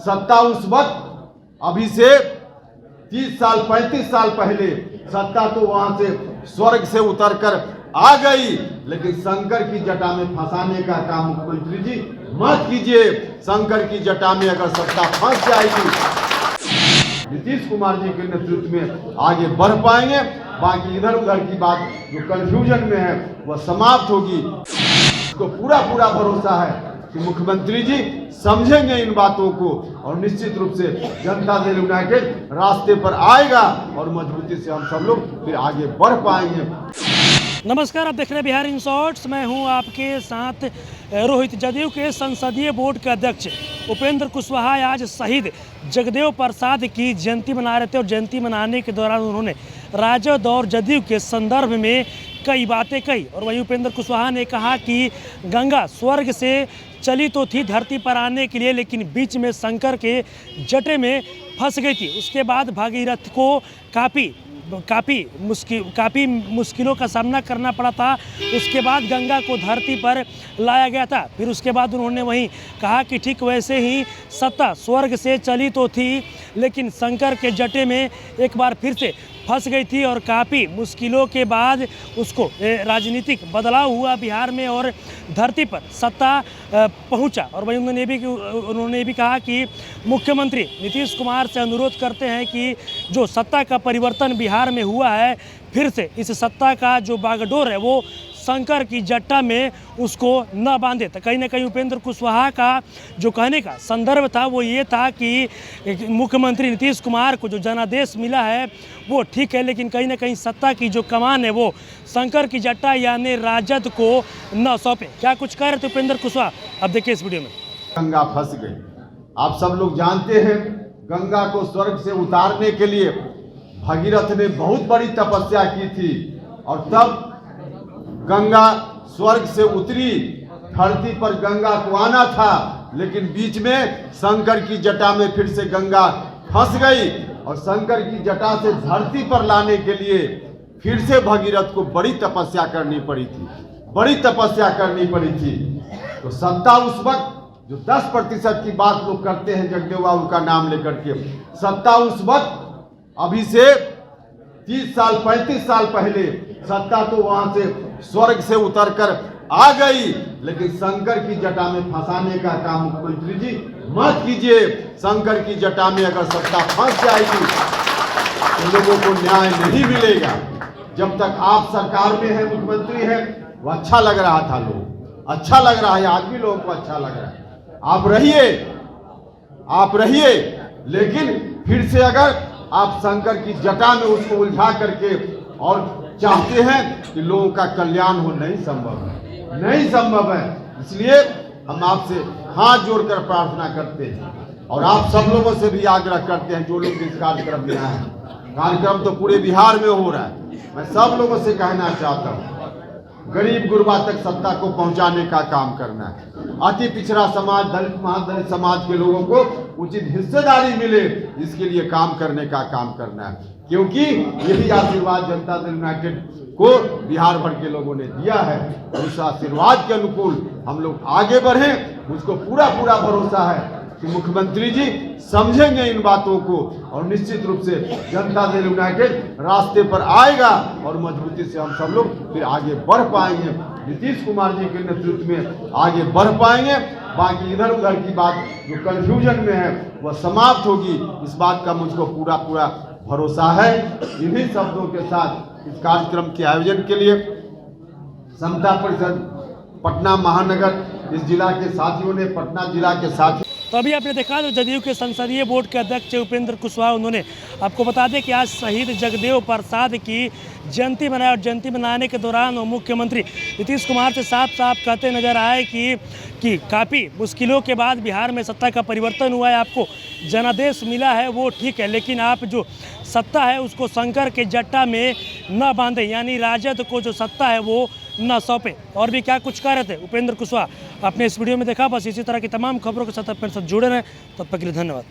सत्ता उस वक्त अभी से 30 साल 35 साल पहले सत्ता तो वहां से स्वर्ग से उतरकर आ गई, लेकिन शंकर की जटा में फंसाने का काम मुख्यमंत्री जी मत कीजिए। शंकर की जटा में अगर सत्ता फंस जाएगी, नीतीश कुमार जी के नेतृत्व में आगे बढ़ पाएंगे। बाकी इधर उधर की बात जो कंफ्यूजन में है वह समाप्त होगी। उसको पूरा भरोसा है कि मुख्यमंत्री जी समझेंगे इन बातों को और निश्चित रूप से जनता दल यूनाइटेड रास्ते पर आएगा और मजबूती से हम सब लोग फिर आगे बढ़ पाएंगे। नमस्कार, आप देख रहे हैं बिहार इन शॉर्ट्स। मैं हूं आपके साथ रोहित। जदयू के संसदीय बोर्ड के अध्यक्ष उपेंद्र कुशवाहा आज शहीद जगदेव प्रसाद की जयंती मना रहे थे और जयंती मनाने के दौरान उन्होंने राजद और जदयू के संदर्भ में कई बातें कही। और वहीं उपेंद्र कुशवाहा ने कहा कि गंगा स्वर्ग से चली तो थी धरती पर आने के लिए, लेकिन बीच में शंकर के जटे में फंस गई थी। उसके बाद भागीरथ को काफ़ी मुश्किलों का सामना करना पड़ा था। उसके बाद गंगा को धरती पर लाया गया था। फिर उसके बाद उन्होंने वहीं कहा कि ठीक वैसे ही सत्ता स्वर्ग से चली तो थी, लेकिन शंकर के जटे में एक बार फिर से फंस गई थी और काफ़ी मुश्किलों के बाद उसको राजनीतिक बदलाव हुआ बिहार में और धरती पर सत्ता पहुंचा। और वहीं उन्होंने भी कहा कि मुख्यमंत्री नीतीश कुमार से अनुरोध करते हैं कि जो सत्ता का परिवर्तन बिहार में हुआ है, फिर से इस सत्ता का जो बागडोर है वो शंकर की जट्टा में उसको न बांधे। तो कहीं ना कहीं उपेंद्र कुशवाहा का जो कहने का संदर्भ था वो ये था कि मुख्यमंत्री नीतीश कुमार को जो जनादेश मिला है वो ठीक है, लेकिन कहीं ना कहीं सत्ता की जो कमान है वो शंकर की जट्टा यानी राजद को न सौंपे। क्या कुछ कह रहे थे उपेंद्र कुशवाहा, अब देखिए इस वीडियो में। गंगा फंस गई। आप सब लोग जानते हैं, गंगा को स्वर्ग से उतारने के लिए भगीरथ ने बहुत बड़ी तपस्या की थी और तब गंगा स्वर्ग से उतरी। धरती पर गंगा को आना था, लेकिन बीच में शंकर की जटा में फिर से गंगा फंस गई और शंकर की जटा से धरती पर लाने के लिए फिर से भगीरथ को बड़ी तपस्या करनी पड़ी थी। तो सत्ता उस वक्त जो 10% की बात लोग करते हैं जगदेव बाबू का नाम लेकर के, सत्ता उस वक्त अभी से 30 साल 35 साल पहले सत्ता तो वहां से स्वर्ग से उतरकर आ गई, लेकिन शंकर की जटा में फंसाने का काम मुख्यमंत्री जी मत कीजिए। शंकर की जटा में अगर सत्ता फंस जाएगी तो लोगों को न्याय नहीं मिलेगा। जब तक आप सरकार में है, मुख्यमंत्री है, वो अच्छा लग रहा था, लोग अच्छा लग रहा है, आज भी लोगों को अच्छा लग रहा है। आप रहिए, लेकिन फिर से अगर आप शंकर की जटा में उसको उलझा करके और चाहते हैं कि लोगों का कल्याण हो, नहीं संभव है। इसलिए हम आपसे हाथ जोड़कर प्रार्थना करते हैं और आप सब लोगों से भी आग्रह करते हैं जो लोग इस कार्यक्रम में आए हैं। कार्यक्रम तो पूरे बिहार में हो रहा है। मैं सब लोगों से कहना चाहता हूँ, गरीब गुरबा तक सत्ता को पहुंचाने का काम करना है। अति पिछड़ा समाज, दलित महादलित समाज के लोगों को उचित हिस्सेदारी मिले, इसके लिए काम करने का काम करना है, क्योंकि यही आशीर्वाद जनता दल यूनाइटेड को बिहार भर के लोगों ने दिया है। और उस आशीर्वाद के अनुकूल हम लोग आगे बढ़ें। मुझको पूरा भरोसा है कि मुख्यमंत्री जी समझेंगे इन बातों को और निश्चित रूप से जनता दल यूनाइटेड रास्ते पर आएगा और मजबूती से हम सब लोग फिर आगे बढ़ पाएंगे। नीतीश कुमार जी के नेतृत्व में आगे बढ़ पाएंगे। बाकी इधर उधर की बात जो कंफ्यूजन में है वह समाप्त होगी, इस बात का मुझको पूरा भरोसा है। इन्हीं शब्दों के साथ इस कार्यक्रम के आयोजन के लिए समता परिषद पटना महानगर, इस जिला के साथियों ने, पटना जिला के साथी। तो अभी आपने देखा जो जदयू के संसदीय बोर्ड के अध्यक्ष उपेंद्र कुशवाहा, उन्होंने आपको बता दें कि आज शहीद जगदेव प्रसाद की जयंती मनाई और जयंती मनाने के दौरान वो मुख्यमंत्री नीतीश कुमार से साफ कहते नजर आए कि काफ़ी मुश्किलों के बाद बिहार में सत्ता का परिवर्तन हुआ है, आपको जनादेश मिला है वो ठीक है, लेकिन आप जो सत्ता है उसको शंकर के जट्टा में न बांधें, यानी राजद को जो सत्ता है वो न सौंपे। और भी क्या कुछ कह रहे थे उपेंद्र कुशवाहा आपने इस वीडियो में देखा। बस इसी तरह की तमाम खबरों के साथ अपने साथ जुड़े रहें। तब तक के लिए धन्यवाद।